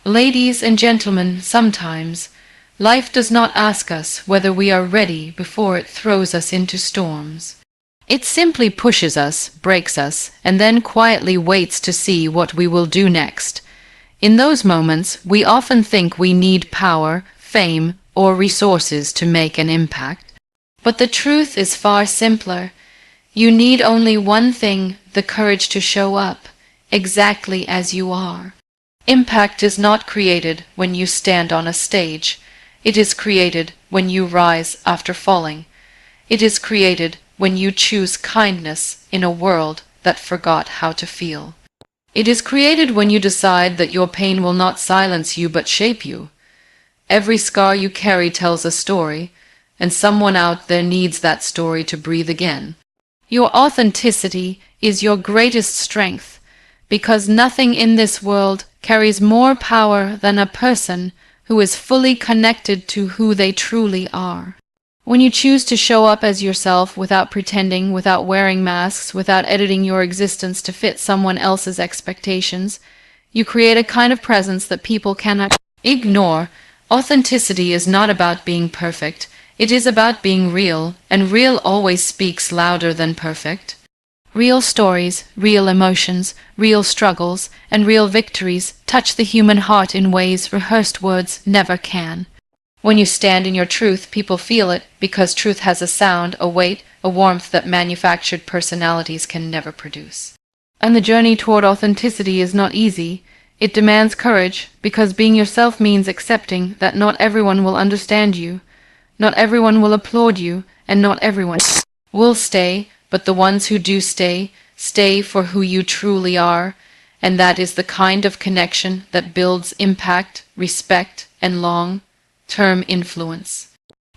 Ladies and gentlemen, sometimes life does not ask us whether we are ready before it throws us into storms. It simply pushes us, breaks us, and then quietly waits to see what we will do next. In those moments, we often think we need power, fame, or resources to make an impact. But the truth is far simpler. You need only one thing: the courage to show up, exactly as you are. Impact is not created when you stand on a stage. It is created when you rise after falling. It is created when you choose kindness in a world that forgot how to feel. It is created when you decide that your pain will not silence you but shape you. Every scar you carry tells a story, and someone out there needs that story to breathe again. Your authenticity is your greatest strength, because nothing in this world carries more power than a person who is fully connected to who they truly are. When you choose to show up as yourself without pretending, without wearing masks, without editing your existence to fit someone else's expectations, you create a kind of presence that people cannot ignore. Authenticity is not about being perfect. It is about being real, and real always speaks louder than perfect. Real stories, real emotions, real struggles, and real victories touch the human heart in ways rehearsed words never can. When you stand in your truth, people feel it, because truth has a sound, a weight, a warmth that manufactured personalities can never produce. And the journey toward authenticity is not easy. It demands courage, because being yourself means accepting that not everyone will understand you, not everyone will applaud you, and not everyone will stay. But the ones who do stay, stay for who you truly are, and that is the kind of connection that builds impact, respect, and long-term influence.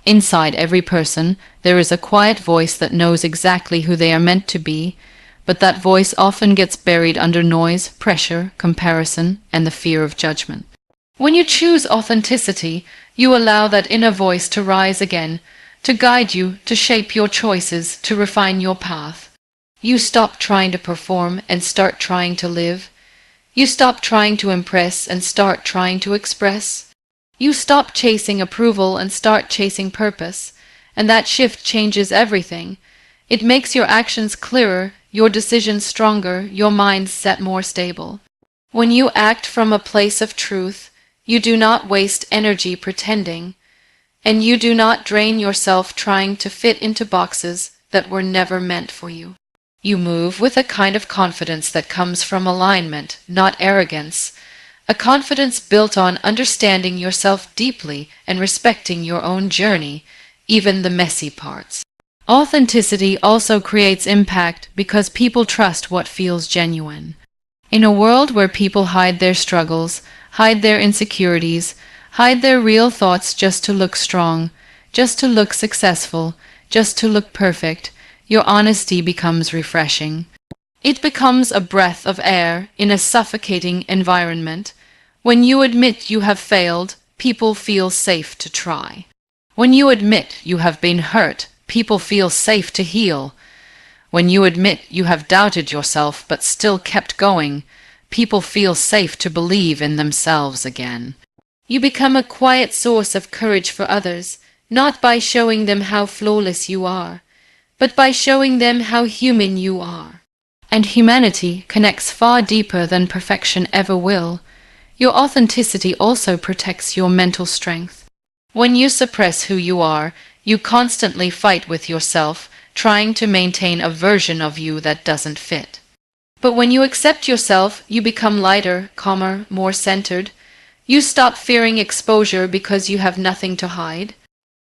Inside every person, there is a quiet voice that knows exactly who they are meant to be, but that voice often gets buried under noise, pressure, comparison, and the fear of judgment. When you choose authenticity, you allow that inner voice to rise again, to guide you, to shape your choices, to refine your path. You stop trying to perform and start trying to live. You stop trying to impress and start trying to express. You stop chasing approval and start chasing purpose, and that shift changes everything. It makes your actions clearer, your decisions stronger, your mindset more stable. When you act from a place of truth, you do not waste energy pretending, and you do not drain yourself trying to fit into boxes that were never meant for you. You move with a kind of confidence that comes from alignment, not arrogance, a confidence built on understanding yourself deeply and respecting your own journey, even the messy parts. Authenticity also creates impact because people trust what feels genuine. In a world where people hide their struggles, hide their insecurities, hide their real thoughts just to look strong, just to look successful, just to look perfect, your honesty becomes refreshing. It becomes a breath of air in a suffocating environment. When you admit you have failed, people feel safe to try. When you admit you have been hurt, people feel safe to heal. When you admit you have doubted yourself but still kept going, people feel safe to believe in themselves again. You become a quiet source of courage for others, not by showing them how flawless you are, but by showing them how human you are. And humanity connects far deeper than perfection ever will. Your authenticity also protects your mental strength. When you suppress who you are, you constantly fight with yourself, trying to maintain a version of you that doesn't fit. But when you accept yourself, you become lighter, calmer, more centered. You stop fearing exposure because you have nothing to hide.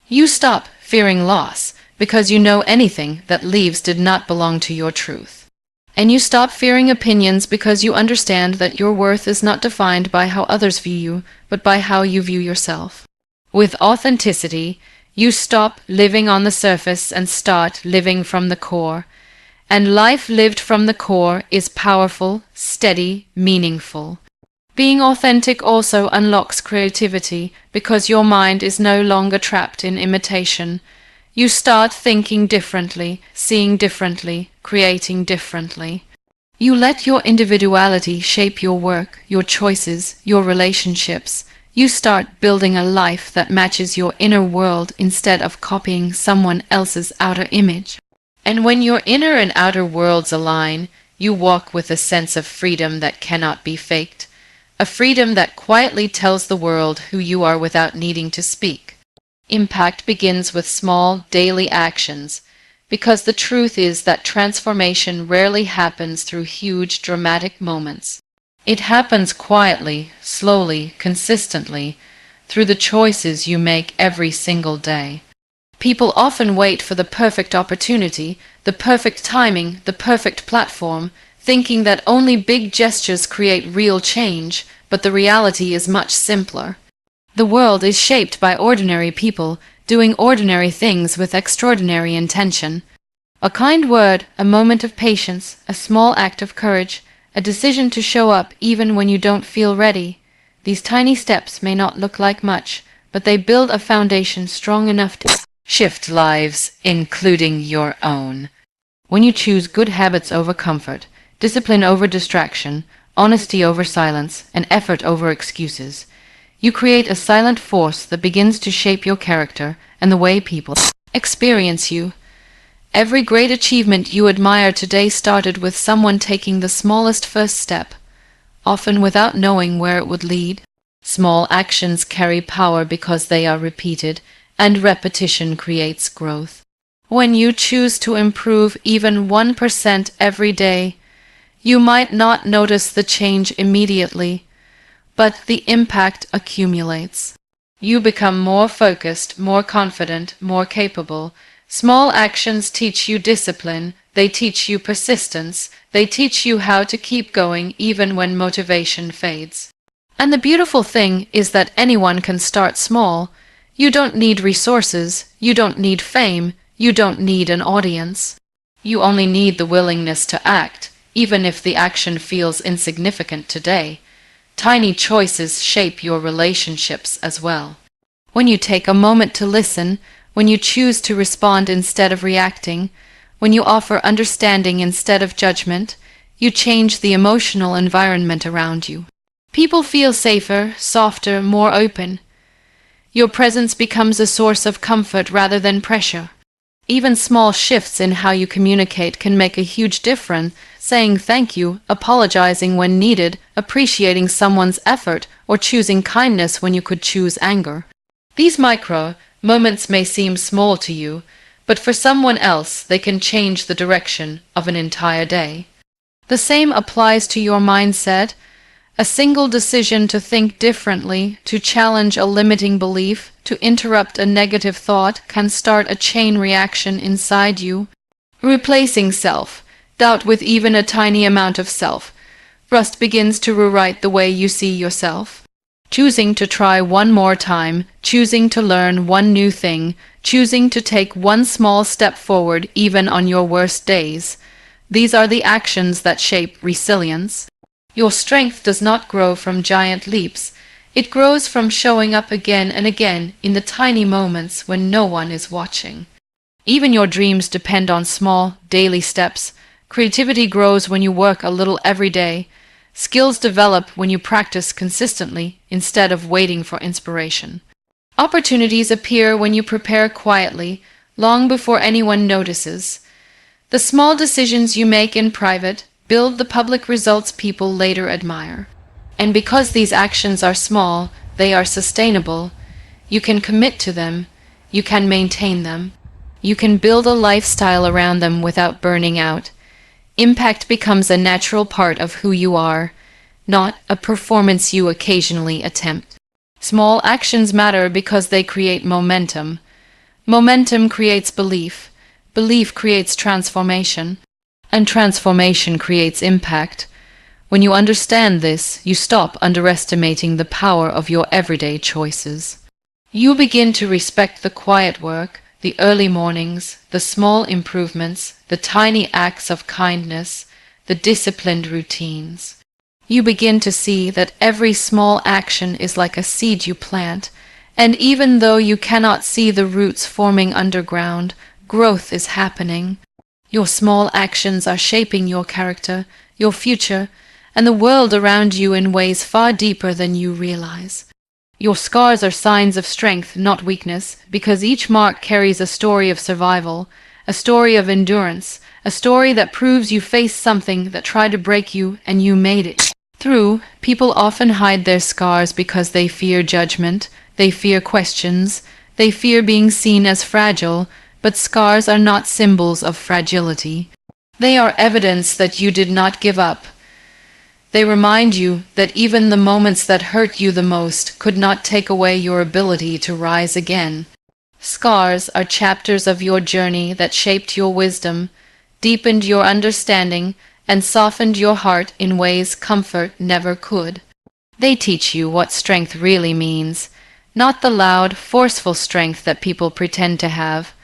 You stop fearing loss because you know anything that leaves did not belong to your truth. And you stop fearing opinions because you understand that your worth is not defined by how others view you, but by how you view yourself. With authenticity, you stop living on the surface and start living from the core. And life lived from the core is powerful, steady, meaningful. Being authentic also unlocks creativity because your mind is no longer trapped in imitation. You start thinking differently, seeing differently, creating differently. You let your individuality shape your work, your choices, your relationships. You start building a life that matches your inner world instead of copying someone else's outer image. And when your inner and outer worlds align, you walk with a sense of freedom that cannot be faked, a freedom that quietly tells the world who you are without needing to speak. Impact begins with small, daily actions, because the truth is that transformation rarely happens through huge, dramatic moments. It happens quietly, slowly, consistently, through the choices you make every single day. People often wait for the perfect opportunity, the perfect timing, the perfect platform, thinking that only big gestures create real change, but the reality is much simpler. The world is shaped by ordinary people, doing ordinary things with extraordinary intention. A kind word, a moment of patience, a small act of courage, a decision to show up even when you don't feel ready. These tiny steps may not look like much, but they build a foundation strong enough to shift lives, including your own. When you choose good habits over comfort, discipline over distraction, honesty over silence, and effort over excuses, you create a silent force that begins to shape your character and the way people experience you. Every great achievement you admire today started with someone taking the smallest first step, often without knowing where it would lead. Small actions carry power because they are repeated, and repetition creates growth. When you choose to improve even 1% every day, you might not notice the change immediately, but the impact accumulates. You become more focused, more confident, more capable. Small actions teach you discipline, they teach you persistence, they teach you how to keep going even when motivation fades. And the beautiful thing is that anyone can start small. You don't need resources, you don't need fame, you don't need an audience. You only need the willingness to act, even if the action feels insignificant today. Tiny choices shape your relationships as well. When you take a moment to listen, when you choose to respond instead of reacting, when you offer understanding instead of judgment, you change the emotional environment around you. People feel safer, softer, more open. Your presence becomes a source of comfort rather than pressure. Even small shifts in how you communicate can make a huge difference, saying thank you, apologizing when needed, appreciating someone's effort, or choosing kindness when you could choose anger. These micro moments may seem small to you, but for someone else they can change the direction of an entire day. The same applies to your mindset. A single decision to think differently, to challenge a limiting belief, to interrupt a negative thought can start a chain reaction inside you. Replacing self-doubt with even a tiny amount of self-trust begins to rewrite the way you see yourself. Choosing to try one more time, choosing to learn one new thing, choosing to take one small step forward even on your worst days. These are the actions that shape resilience. Your strength does not grow from giant leaps. It grows from showing up again and again in the tiny moments when no one is watching. Even your dreams depend on small, daily steps. Creativity grows when you work a little every day. Skills develop when you practice consistently instead of waiting for inspiration. Opportunities appear when you prepare quietly, long before anyone notices. The small decisions you make in private build the public results people later admire. And because these actions are small, they are sustainable. You can commit to them. You can maintain them. You can build a lifestyle around them without burning out. Impact becomes a natural part of who you are, not a performance you occasionally attempt. Small actions matter because they create momentum. Momentum creates belief. Belief creates transformation. And transformation creates impact. When you understand this, you stop underestimating the power of your everyday choices. You begin to respect the quiet work, the early mornings, the small improvements, the tiny acts of kindness, the disciplined routines. You begin to see that every small action is like a seed you plant, and even though you cannot see the roots forming underground, growth is happening. Your small actions are shaping your character, your future, and the world around you in ways far deeper than you realize. Your scars are signs of strength, not weakness, because each mark carries a story of survival, a story of endurance, a story that proves you faced something that tried to break you and you made it through. People often hide their scars because they fear judgment, they fear questions, they fear being seen as fragile, but scars are not symbols of fragility. They are evidence that you did not give up. They remind you that even the moments that hurt you the most could not take away your ability to rise again. Scars are chapters of your journey that shaped your wisdom, deepened your understanding, and softened your heart in ways comfort never could. They teach you what strength really means, not the loud, forceful strength that people pretend to have,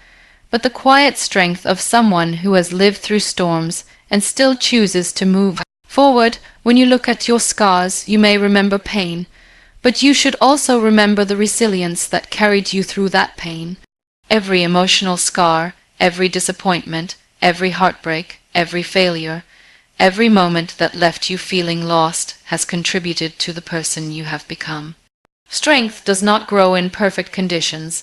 but the quiet strength of someone who has lived through storms and still chooses to move forward. When you look at your scars, you may remember pain, but you should also remember the resilience that carried you through that pain. Every emotional scar, every disappointment, every heartbreak, every failure, every moment that left you feeling lost has contributed to the person you have become. Strength does not grow in perfect conditions.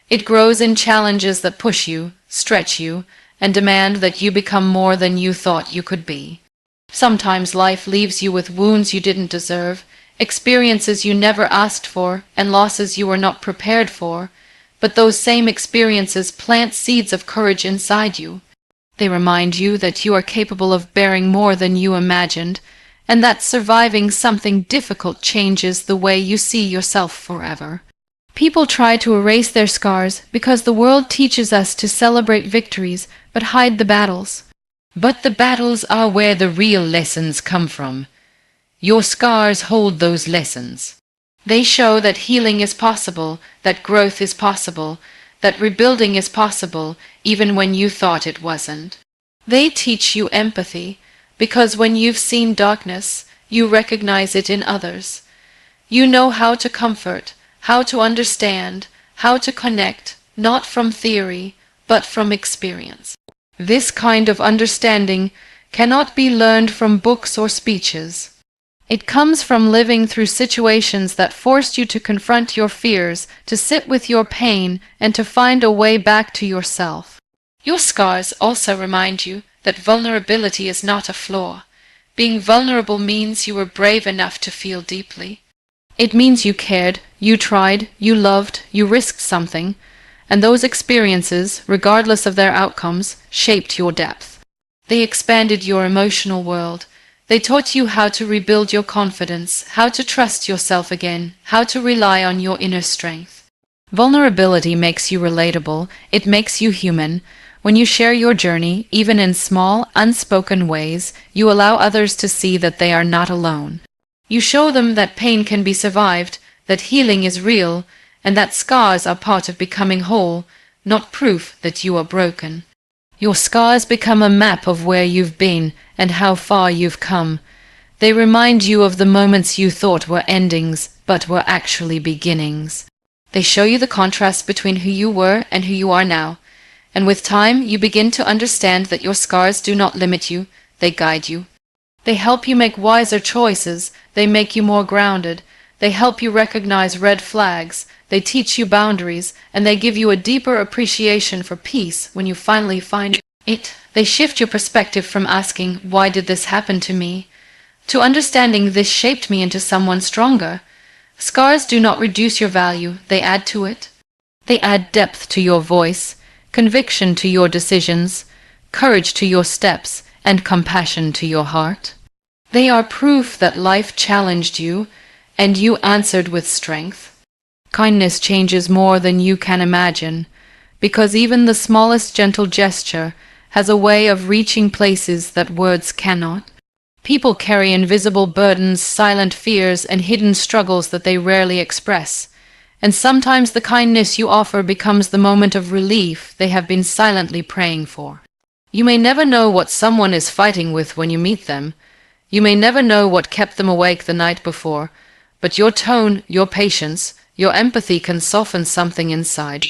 It grows in challenges that push you, stretch you, and demand that you become more than you thought you could be. Sometimes life leaves you with wounds you didn't deserve, experiences you never asked for, and losses you were not prepared for, but those same experiences plant seeds of courage inside you. They remind you that you are capable of bearing more than you imagined, and that surviving something difficult changes the way you see yourself forever. People try to erase their scars because the world teaches us to celebrate victories but hide the battles. But the battles are where the real lessons come from. Your scars hold those lessons. They show that healing is possible, that growth is possible, that rebuilding is possible even when you thought it wasn't. They teach you empathy, because when you've seen darkness, you recognize it in others. You know how to comfort, how to understand, how to connect, not from theory, but from experience. This kind of understanding cannot be learned from books or speeches. It comes from living through situations that forced you to confront your fears, to sit with your pain, and to find a way back to yourself. Your scars also remind you that vulnerability is not a flaw. Being vulnerable means you were brave enough to feel deeply. It means you cared, you tried, you loved, you risked something, and those experiences, regardless of their outcomes, shaped your depth. They expanded your emotional world. They taught you how to rebuild your confidence, how to trust yourself again, how to rely on your inner strength. Vulnerability makes you relatable, it makes you human. When you share your journey, even in small, unspoken ways, you allow others to see that they are not alone. You show them that pain can be survived, that healing is real, and that scars are part of becoming whole, not proof that you are broken. Your scars become a map of where you've been and how far you've come. They remind you of the moments you thought were endings, but were actually beginnings. They show you the contrast between who you were and who you are now, and with time you begin to understand that your scars do not limit you, they guide you. They help you make wiser choices, they make you more grounded, they help you recognize red flags, they teach you boundaries, and they give you a deeper appreciation for peace when you finally find it. They shift your perspective from asking, "Why did this happen to me?" to understanding, "This shaped me into someone stronger." Scars do not reduce your value, they add to it. They add depth to your voice, conviction to your decisions, courage to your steps, and compassion to your heart. They are proof that life challenged you, and you answered with strength. Kindness changes more than you can imagine, because even the smallest gentle gesture has a way of reaching places that words cannot. People carry invisible burdens, silent fears, and hidden struggles that they rarely express, and sometimes the kindness you offer becomes the moment of relief they have been silently praying for. You may never know what someone is fighting with when you meet them. You may never know what kept them awake the night before, but your tone, your patience, your empathy can soften something inside.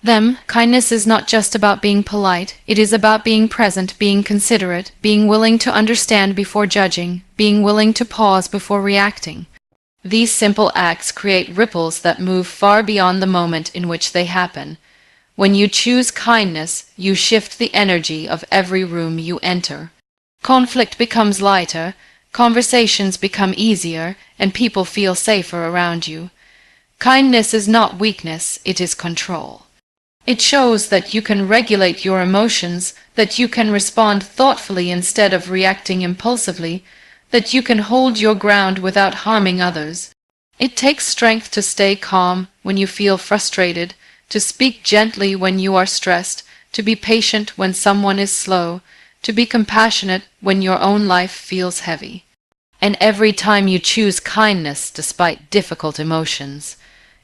Kindness is not just about being polite, it is about being present, being considerate, being willing to understand before judging, being willing to pause before reacting. These simple acts create ripples that move far beyond the moment in which they happen. When you choose kindness, you shift the energy of every room you enter. Conflict becomes lighter, conversations become easier, and people feel safer around you. Kindness is not weakness, it is control. It shows that you can regulate your emotions, that you can respond thoughtfully instead of reacting impulsively, that you can hold your ground without harming others. It takes strength to stay calm when you feel frustrated, to speak gently when you are stressed, to be patient when someone is slow, to be compassionate when your own life feels heavy. And every time you choose kindness despite difficult emotions,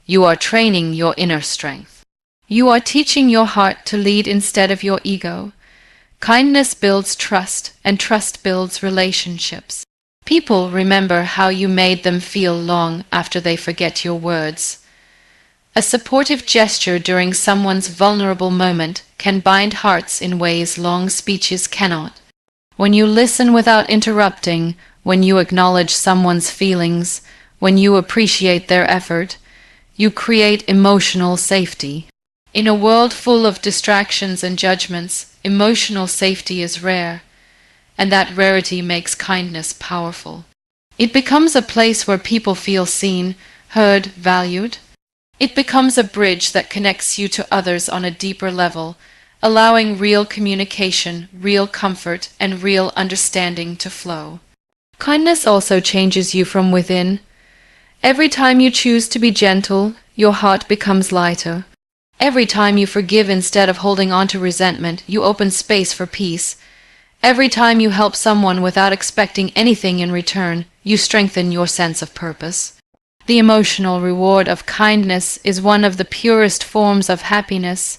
you are training your inner strength. You are teaching your heart to lead instead of your ego. Kindness builds trust, and trust builds relationships. People remember how you made them feel long after they forget your words. A supportive gesture during someone's vulnerable moment can bind hearts in ways long speeches cannot. When you listen without interrupting, when you acknowledge someone's feelings, when you appreciate their effort, you create emotional safety. In a world full of distractions and judgments, emotional safety is rare, and that rarity makes kindness powerful. It becomes a place where people feel seen, heard, valued. It becomes a bridge that connects you to others on a deeper level, allowing real communication, real comfort, and real understanding to flow. Kindness also changes you from within. Every time you choose to be gentle, your heart becomes lighter. Every time you forgive instead of holding on to resentment, you open space for peace. Every time you help someone without expecting anything in return, you strengthen your sense of purpose. The emotional reward of kindness is one of the purest forms of happiness.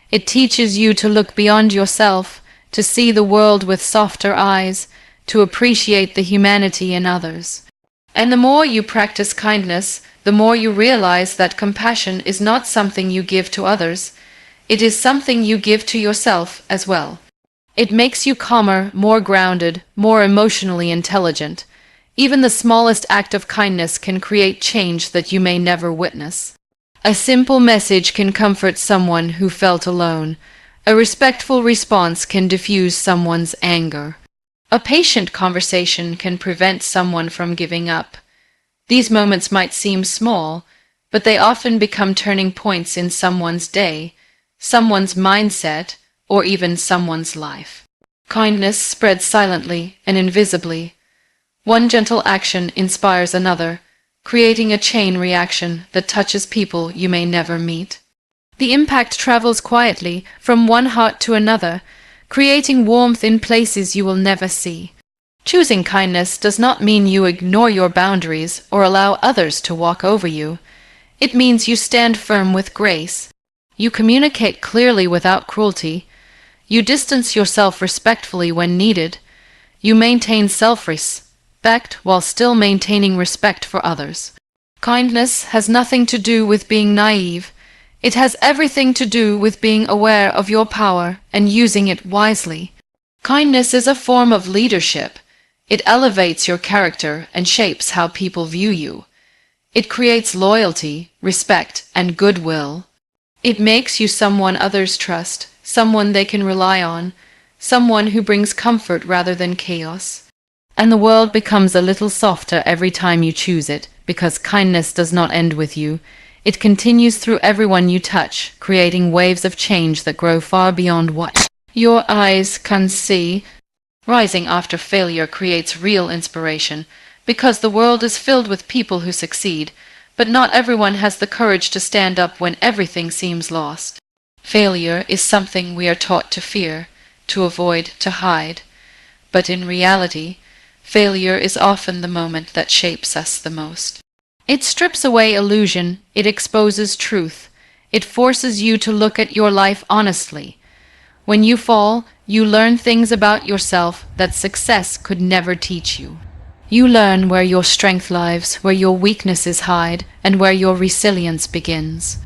It teaches you to look beyond yourself, to see the world with softer eyes, to appreciate the humanity in others. And the more you practice kindness, the more you realize that compassion is not something you give to others, it is something you give to yourself as well. It makes you calmer, more grounded, more emotionally intelligent. Even the smallest act of kindness can create change that you may never witness. A simple message can comfort someone who felt alone. A respectful response can diffuse someone's anger. A patient conversation can prevent someone from giving up. These moments might seem small, but they often become turning points in someone's day, someone's mindset, or even someone's life. Kindness spreads silently and invisibly. One gentle action inspires another, creating a chain reaction that touches people you may never meet. The impact travels quietly from one heart to another, creating warmth in places you will never see. Choosing kindness does not mean you ignore your boundaries or allow others to walk over you. It means you stand firm with grace. You communicate clearly without cruelty. You distance yourself respectfully when needed. You maintain self-respect while still maintaining respect for others. Kindness has nothing to do with being naive. It has everything to do with being aware of your power and using it wisely. Kindness is a form of leadership. It elevates your character and shapes how people view you. It creates loyalty, respect, and goodwill. It makes you someone others trust, someone they can rely on, someone who brings comfort rather than chaos. And the world becomes a little softer every time you choose it, because kindness does not end with you. It continues through everyone you touch, creating waves of change that grow far beyond what your eyes can see. Rising after failure creates real inspiration, because the world is filled with people who succeed, but not everyone has the courage to stand up when everything seems lost. Failure is something we are taught to fear, to avoid, to hide. But in reality, failure is often the moment that shapes us the most. It strips away illusion, it exposes truth, it forces you to look at your life honestly. When you fall, you learn things about yourself that success could never teach you. You learn where your strength lies, where your weaknesses hide, and where your resilience begins.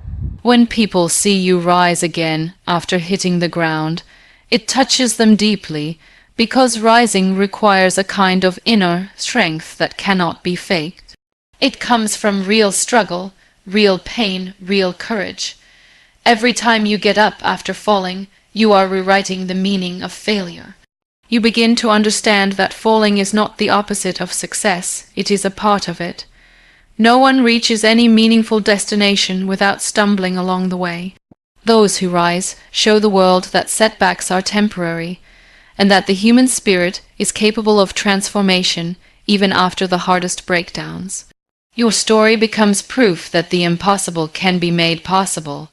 When people see you rise again after hitting the ground, it touches them deeply because rising requires a kind of inner strength that cannot be faked. It comes from real struggle, real pain, real courage. Every time you get up after falling, you are rewriting the meaning of failure. You begin to understand that falling is not the opposite of success, it is a part of it. No one reaches any meaningful destination without stumbling along the way. Those who rise show the world that setbacks are temporary, and that the human spirit is capable of transformation even after the hardest breakdowns. Your story becomes proof that the impossible can be made possible,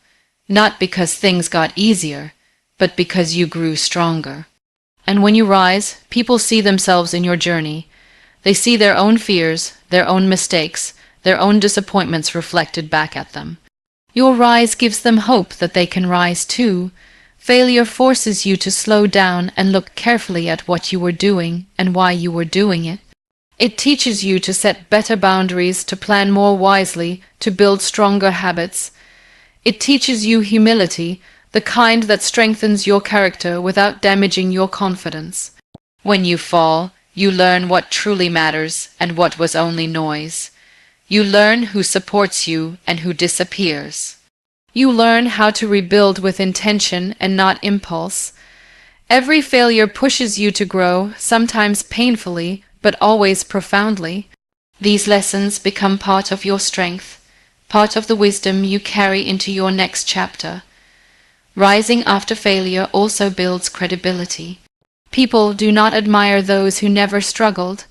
not because things got easier, but because you grew stronger. And when you rise, people see themselves in your journey. They see their own fears, their own mistakes, their own disappointments reflected back at them. Your rise gives them hope that they can rise too. Failure forces you to slow down and look carefully at what you were doing and why you were doing it. It teaches you to set better boundaries, to plan more wisely, to build stronger habits. It teaches you humility, the kind that strengthens your character without damaging your confidence. When you fall, you learn what truly matters and what was only noise. You learn who supports you and who disappears. You learn how to rebuild with intention and not impulse. Every failure pushes you to grow, sometimes painfully, but always profoundly. These lessons become part of your strength, part of the wisdom you carry into your next chapter. Rising after failure also builds credibility. People do not admire those who never struggled.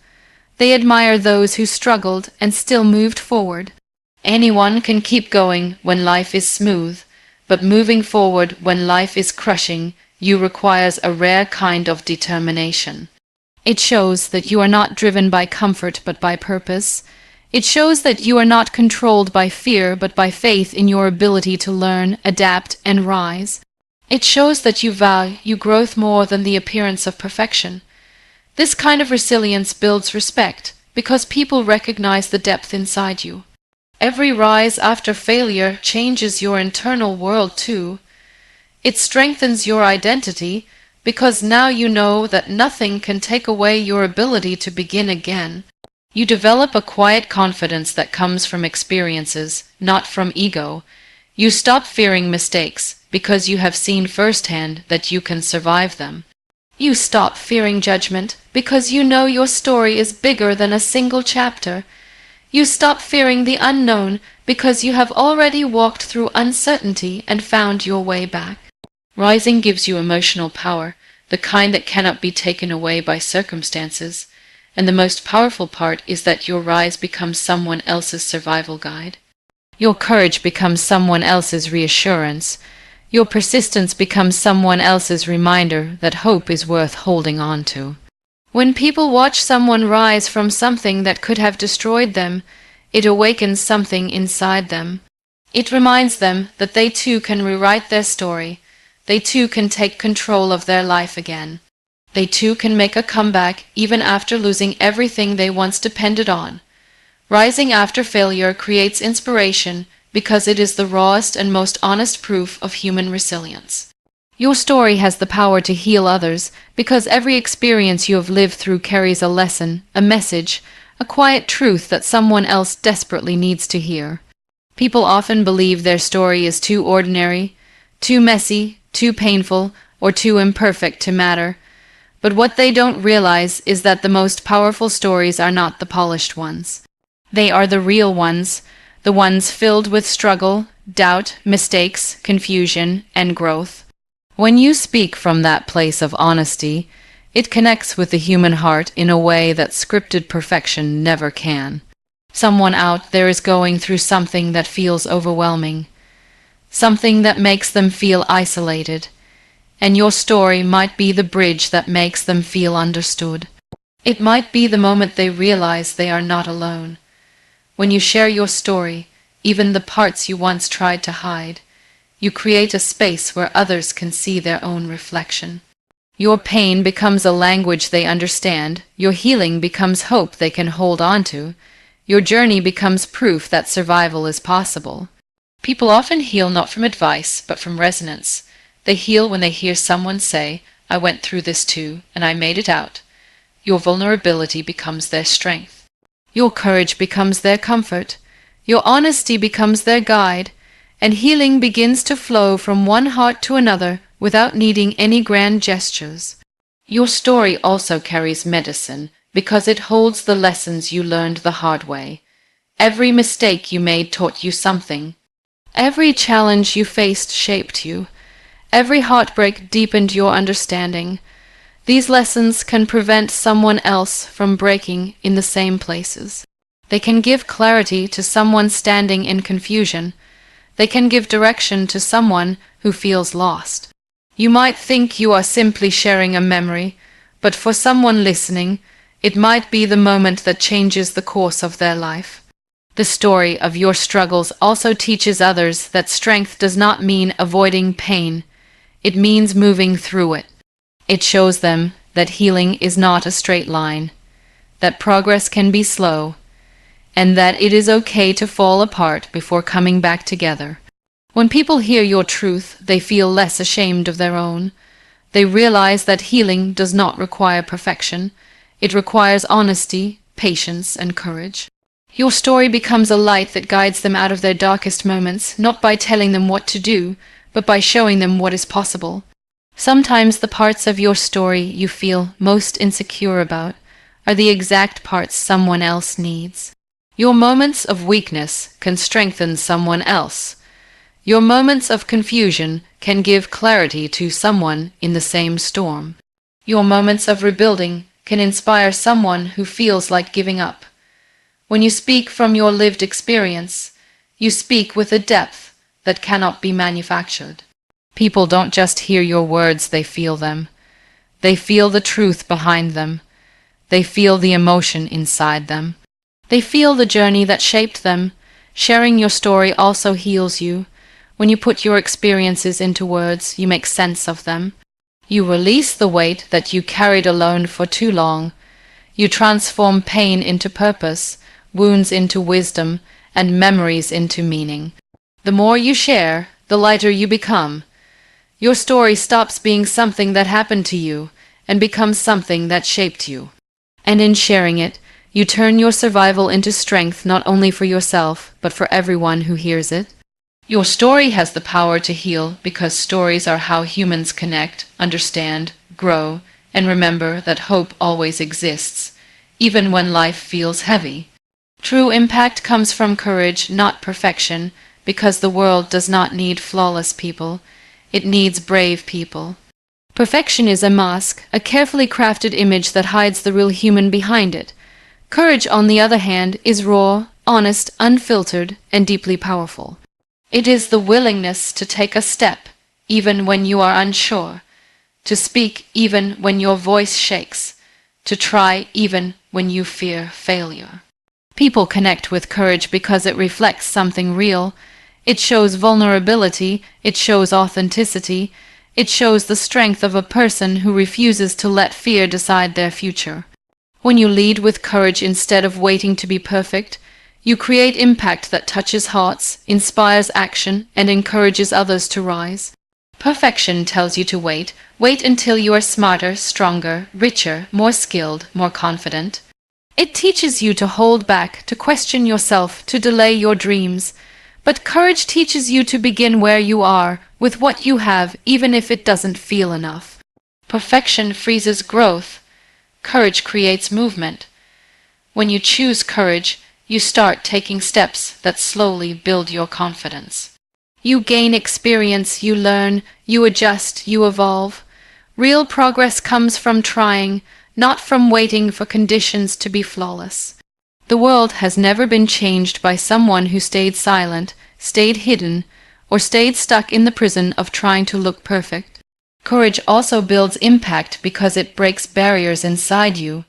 They admire those who struggled and still moved forward. Anyone can keep going when life is smooth, but moving forward when life is crushing you requires a rare kind of determination. It shows that you are not driven by comfort but by purpose. It shows that you are not controlled by fear but by faith in your ability to learn, adapt, and rise. It shows that you value growth more than the appearance of perfection. This kind of resilience builds respect because people recognize the depth inside you. Every rise after failure changes your internal world too. It strengthens your identity because now you know that nothing can take away your ability to begin again. You develop a quiet confidence that comes from experiences, not from ego. You stop fearing mistakes because you have seen firsthand that you can survive them. You stop fearing judgment because you know your story is bigger than a single chapter. You stop fearing the unknown because you have already walked through uncertainty and found your way back. Rising gives you emotional power, the kind that cannot be taken away by circumstances. And the most powerful part is that your rise becomes someone else's survival guide. Your courage becomes someone else's reassurance. Your persistence becomes someone else's reminder that hope is worth holding on to. When people watch someone rise from something that could have destroyed them, it awakens something inside them. It reminds them that they too can rewrite their story. They too can take control of their life again. They too can make a comeback even after losing everything they once depended on. Rising after failure creates inspiration because it is the rawest and most honest proof of human resilience. Your story has the power to heal others because every experience you have lived through carries a lesson, a message, a quiet truth that someone else desperately needs to hear. People often believe their story is too ordinary, too messy, too painful, or too imperfect to matter. But what they don't realize is that the most powerful stories are not the polished ones. They are the real ones, the ones filled with struggle, doubt, mistakes, confusion, and growth. When you speak from that place of honesty, it connects with the human heart in a way that scripted perfection never can. Someone out there is going through something that feels overwhelming, something that makes them feel isolated. And your story might be the bridge that makes them feel understood. It might be the moment they realize they are not alone. When you share your story, even the parts you once tried to hide, you create a space where others can see their own reflection. Your pain becomes a language they understand, your healing becomes hope they can hold on to, your journey becomes proof that survival is possible. People often heal not from advice, but from resonance. They heal when they hear someone say, "I went through this too, and I made it out." Your vulnerability becomes their strength. Your courage becomes their comfort. Your honesty becomes their guide, and healing begins to flow from one heart to another without needing any grand gestures. Your story also carries medicine because it holds the lessons you learned the hard way. Every mistake you made taught you something. Every challenge you faced shaped you. Every heartbreak deepened your understanding. These lessons can prevent someone else from breaking in the same places. They can give clarity to someone standing in confusion. They can give direction to someone who feels lost. You might think you are simply sharing a memory, but for someone listening, it might be the moment that changes the course of their life. The story of your struggles also teaches others that strength does not mean avoiding pain. It means moving through it. It shows them that healing is not a straight line, that progress can be slow, and that it is okay to fall apart before coming back together. When people hear your truth, they feel less ashamed of their own. They realize that healing does not require perfection. It requires honesty, patience, and courage. Your story becomes a light that guides them out of their darkest moments, not by telling them what to do, but by showing them what is possible. Sometimes the parts of your story you feel most insecure about are the exact parts someone else needs. Your moments of weakness can strengthen someone else. Your moments of confusion can give clarity to someone in the same storm. Your moments of rebuilding can inspire someone who feels like giving up. When you speak from your lived experience, you speak with a depth that cannot be manufactured. People don't just hear your words, they feel them. They feel the truth behind them. They feel the emotion inside them. They feel the journey that shaped them. Sharing your story also heals you. When you put your experiences into words, you make sense of them. You release the weight that you carried alone for too long. You transform pain into purpose, wounds into wisdom, and memories into meaning. The more you share, the lighter you become. Your story stops being something that happened to you and becomes something that shaped you. And in sharing it, you turn your survival into strength not only for yourself, but for everyone who hears it. Your story has the power to heal because stories are how humans connect, understand, grow, and remember that hope always exists, even when life feels heavy. True impact comes from courage, not perfection, because the world does not need flawless people. It needs brave people. Perfection is a mask, a carefully crafted image that hides the real human behind it. Courage, on the other hand, is raw, honest, unfiltered, and deeply powerful. It is the willingness to take a step, even when you are unsure, to speak even when your voice shakes, to try even when you fear failure. People connect with courage because it reflects something real. It shows vulnerability, it shows authenticity, it shows the strength of a person who refuses to let fear decide their future. When you lead with courage instead of waiting to be perfect, you create impact that touches hearts, inspires action, and encourages others to rise. Perfection tells you to wait. Wait until you are smarter, stronger, richer, more skilled, more confident. It teaches you to hold back, to question yourself, to delay your dreams. But courage teaches you to begin where you are, with what you have, even if it doesn't feel enough. Perfection freezes growth. Courage creates movement. When you choose courage, you start taking steps that slowly build your confidence. You gain experience, you learn, you adjust, you evolve. Real progress comes from trying, not from waiting for conditions to be flawless. The world has never been changed by someone who stayed silent, stayed hidden, or stayed stuck in the prison of trying to look perfect. Courage also builds impact because it breaks barriers inside you.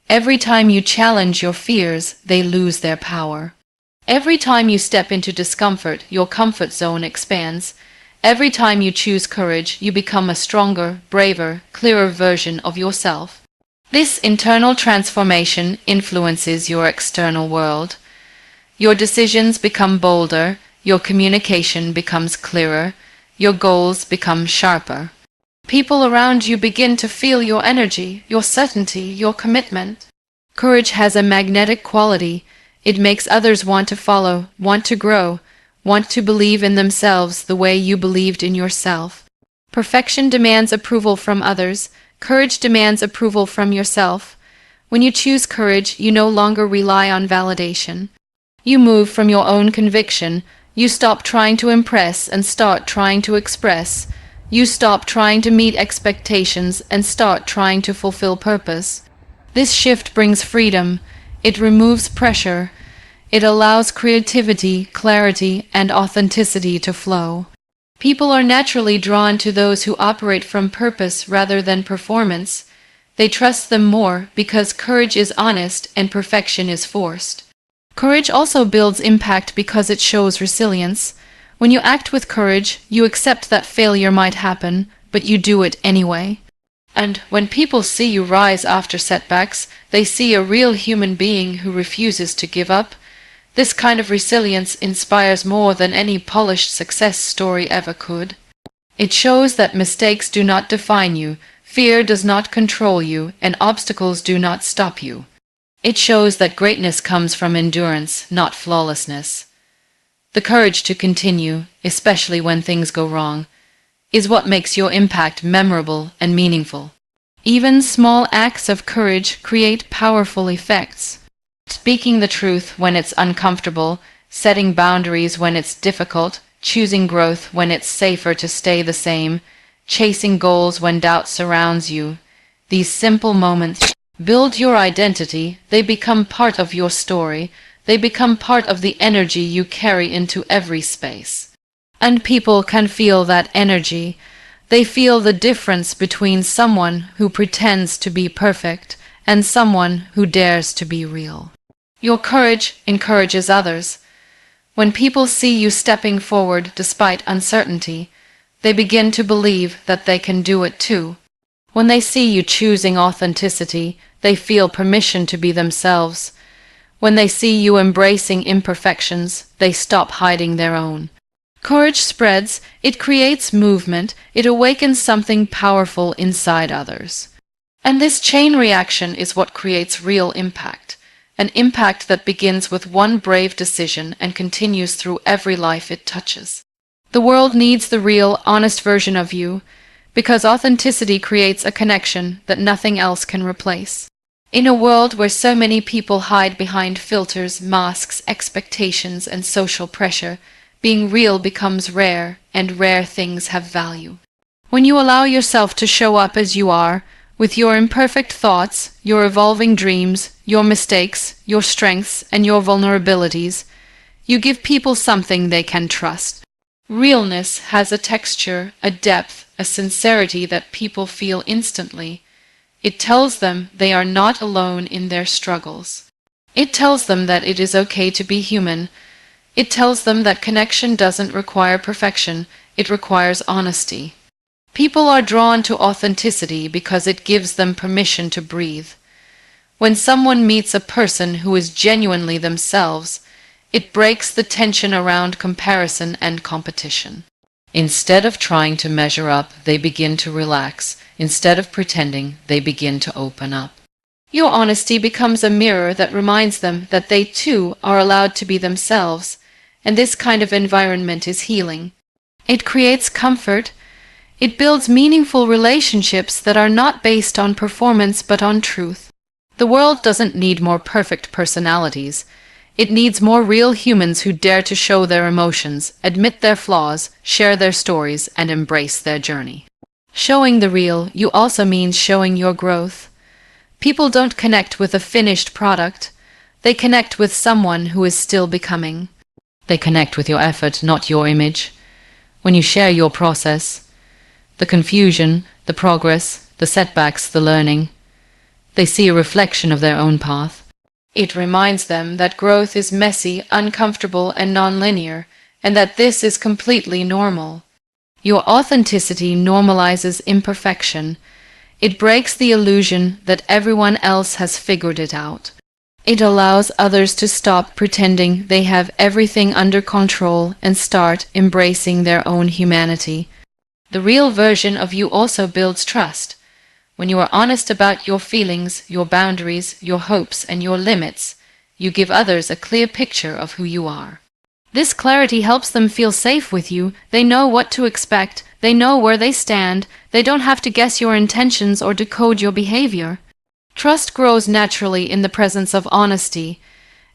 Every time you challenge your fears, they lose their power. Every time you step into discomfort, your comfort zone expands. Every time you choose courage, you become a stronger, braver, clearer version of yourself. This internal transformation influences your external world. Your decisions become bolder, Your communication becomes clearer. Your goals become sharper. People around you begin to feel your energy, your certainty, your commitment. Courage has a magnetic quality. It makes others want to follow, want to grow, want to believe in themselves the way you believed in yourself. Perfection demands approval from others. Courage demands approval from yourself. When you choose courage, you no longer rely on validation. You move from your own conviction. You stop trying to impress and start trying to express. You stop trying to meet expectations and start trying to fulfill purpose. This shift brings freedom. It removes pressure. It allows creativity, clarity, and authenticity to flow. People are naturally drawn to those who operate from purpose rather than performance. They trust them more because courage is honest and perfection is forced. Courage also builds impact because it shows resilience. When you act with courage, you accept that failure might happen, but you do it anyway. And when people see you rise after setbacks, they see a real human being who refuses to give up. This kind of resilience inspires more than any polished success story ever could. It shows that mistakes do not define you, fear does not control you, and obstacles do not stop you. It shows that greatness comes from endurance, not flawlessness. The courage to continue, especially when things go wrong, is what makes your impact memorable and meaningful. Even small acts of courage create powerful effects. Speaking the truth when it's uncomfortable, setting boundaries when it's difficult, choosing growth when it's safer to stay the same, chasing goals when doubt surrounds you. These simple moments build your identity. They become part of your story. They become part of the energy you carry into every space. And people can feel that energy. They feel the difference between someone who pretends to be perfect and someone who dares to be real. Your courage encourages others. When people see you stepping forward despite uncertainty, they begin to believe that they can do it too. When they see you choosing authenticity, they feel permission to be themselves. When they see you embracing imperfections, they stop hiding their own. Courage spreads, it creates movement, it awakens something powerful inside others. And this chain reaction is what creates real impact. An impact that begins with one brave decision and continues through every life it touches. The world needs the real, honest version of you, because authenticity creates a connection that nothing else can replace. In a world where so many people hide behind filters, masks, expectations, and social pressure, being real becomes rare, and rare things have value. When you allow yourself to show up as you are, with your imperfect thoughts, your evolving dreams, your mistakes, your strengths, and your vulnerabilities, you give people something they can trust. Realness has a texture, a depth, a sincerity that people feel instantly. It tells them they are not alone in their struggles. It tells them that it is okay to be human. It tells them that connection doesn't require perfection, it requires honesty. People are drawn to authenticity because it gives them permission to breathe. When someone meets a person who is genuinely themselves, it breaks the tension around comparison and competition. Instead of trying to measure up, they begin to relax. Instead of pretending, they begin to open up. Your honesty becomes a mirror that reminds them that they too are allowed to be themselves, and this kind of environment is healing. It creates comfort. It builds meaningful relationships that are not based on performance but on truth. The world doesn't need more perfect personalities. It needs more real humans who dare to show their emotions, admit their flaws, share their stories, and embrace their journey. Showing the real you also means showing your growth. People don't connect with a finished product. They connect with someone who is still becoming. They connect with your effort, not your image. When you share your process, the confusion, the progress, the setbacks, the learning, they see a reflection of their own path. It reminds them that growth is messy, uncomfortable, and nonlinear, and that this is completely normal. Your authenticity normalizes imperfection. It breaks the illusion that everyone else has figured it out. It allows others to stop pretending they have everything under control and start embracing their own humanity. The real version of you also builds trust. When you are honest about your feelings, your boundaries, your hopes, and your limits, you give others a clear picture of who you are. This clarity helps them feel safe with you. They know what to expect, they know where they stand, they don't have to guess your intentions or decode your behavior. Trust grows naturally in the presence of honesty,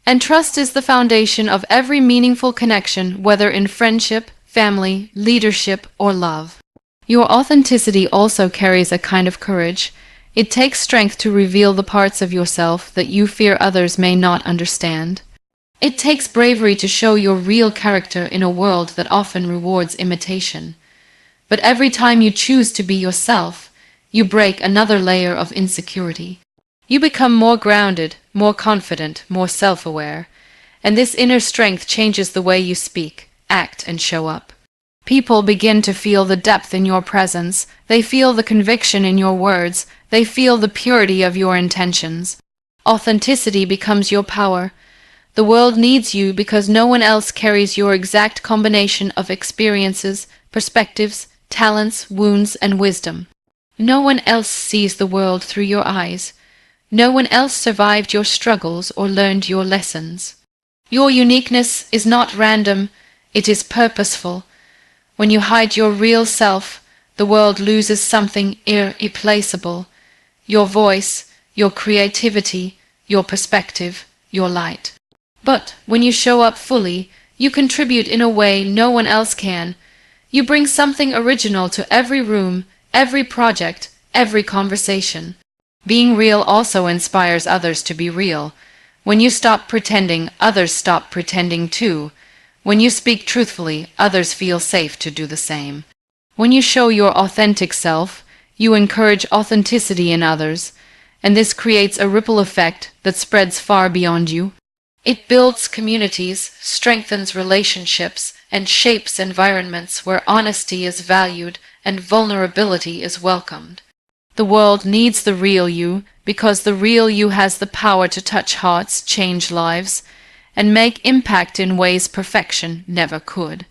and trust is the foundation of every meaningful connection, whether in friendship, family, leadership, or love. Your authenticity also carries a kind of courage. It takes strength to reveal the parts of yourself that you fear others may not understand. It takes bravery to show your real character in a world that often rewards imitation. But every time you choose to be yourself, you break another layer of insecurity. You become more grounded, more confident, more self-aware, and this inner strength changes the way you speak, act, and show up. People begin to feel the depth in your presence, they feel the conviction in your words, they feel the purity of your intentions. Authenticity becomes your power. The world needs you because no one else carries your exact combination of experiences, perspectives, talents, wounds, and wisdom. No one else sees the world through your eyes. No one else survived your struggles or learned your lessons. Your uniqueness is not random, it is purposeful. When you hide your real self, the world loses something irreplaceable. Your voice, your creativity, your perspective, your light. But when you show up fully, you contribute in a way no one else can. You bring something original to every room, every project, every conversation. Being real also inspires others to be real. When you stop pretending, others stop pretending too. When you speak truthfully, others feel safe to do the same. When you show your authentic self, you encourage authenticity in others, and this creates a ripple effect that spreads far beyond you. It builds communities, strengthens relationships, and shapes environments where honesty is valued and vulnerability is welcomed. The world needs the real you because the real you has the power to touch hearts, change lives, and make impact in ways perfection never could.